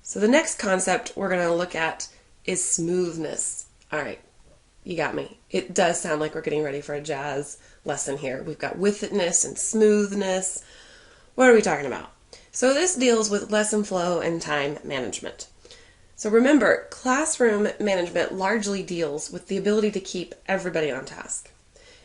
So the next concept we're going to look at is smoothness. All right, you got me. It does sound like we're getting ready for a jazz lesson here. We've got withedness and smoothness. What are we talking about? So this deals with lesson flow and time management. So remember, classroom management largely deals with the ability to keep everybody on task.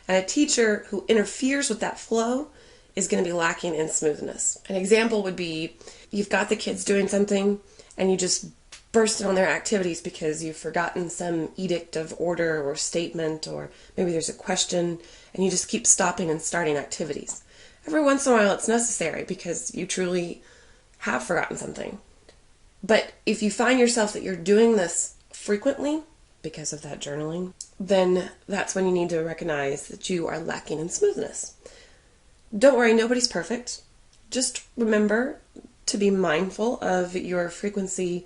And a teacher who interferes with that flow is going to be lacking in smoothness. An example would be you've got the kids doing something and you just burst in on their activities because you've forgotten some edict of order or statement, or maybe there's a question and you just keep stopping and starting activities. Every once in a while it's necessary because you truly have forgotten something. But if you find yourself that you're doing this frequently because of that journaling, then that's when you need to recognize that you are lacking in smoothness. Don't worry, nobody's perfect. Just remember to be mindful of your frequency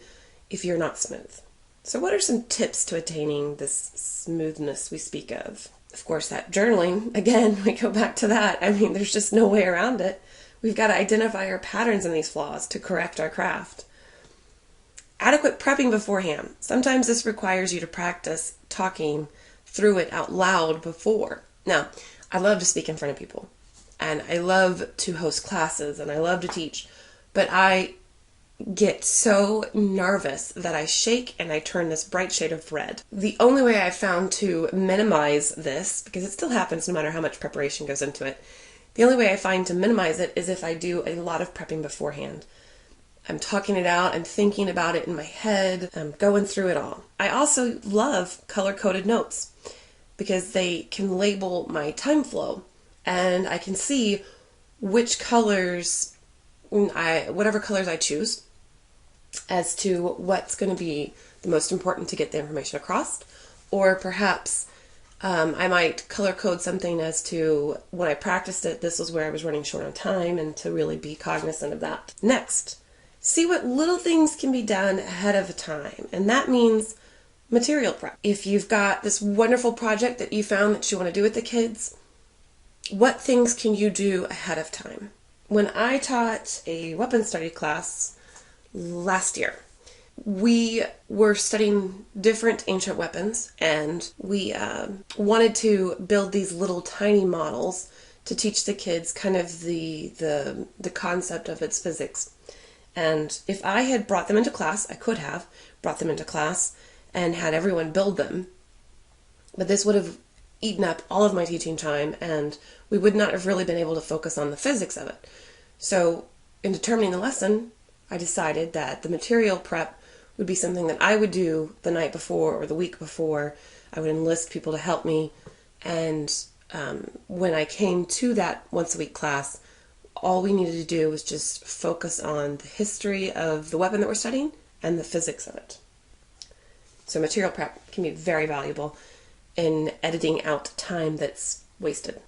if you're not smooth. So what are some tips to attaining this smoothness we speak of? Of course, that journaling, again, we go back to that. I mean, there's just no way around it. We've got to identify our patterns in these flaws to correct our craft. Adequate prepping beforehand. Sometimes this requires you to practice talking through it out loud before. Now, I love to speak in front of people, and I love to host classes, and I love to teach, but I get so nervous that I shake and I turn this bright shade of red. The only way I've found to minimize this, because it still happens no matter how much preparation goes into it, the only way I find to minimize it is if I do a lot of prepping beforehand. I'm talking it out, I'm thinking about it in my head, I'm going through it all. I also love color-coded notes because they can label my time flow, and I can see which colors, whatever colors I choose, as to what's going to be the most important to get the information across. Or perhaps I might color code something as to when I practiced it, this was where I was running short on time, and to really be cognizant of that. Next, see what little things can be done ahead of time, and that means material prep. If you've got this wonderful project that you found that you want to do with the kids, what things can you do ahead of time? When I taught a weapons study class last year, we were studying different ancient weapons, and we wanted to build these little tiny models to teach the kids kind of the concept of its physics. And if I had brought them into class, I could have brought them into class and had everyone build them, but this would have eaten up all of my teaching time, and we would not have really been able to focus on the physics of it. So in determining the lesson, I decided that the material prep would be something that I would do the night before or the week before. I would enlist people to help me, and when I came to that once-a-week class, all we needed to do was just focus on the history of the weapon that we're studying and the physics of it. So material prep can be very valuable in editing out time that's wasted.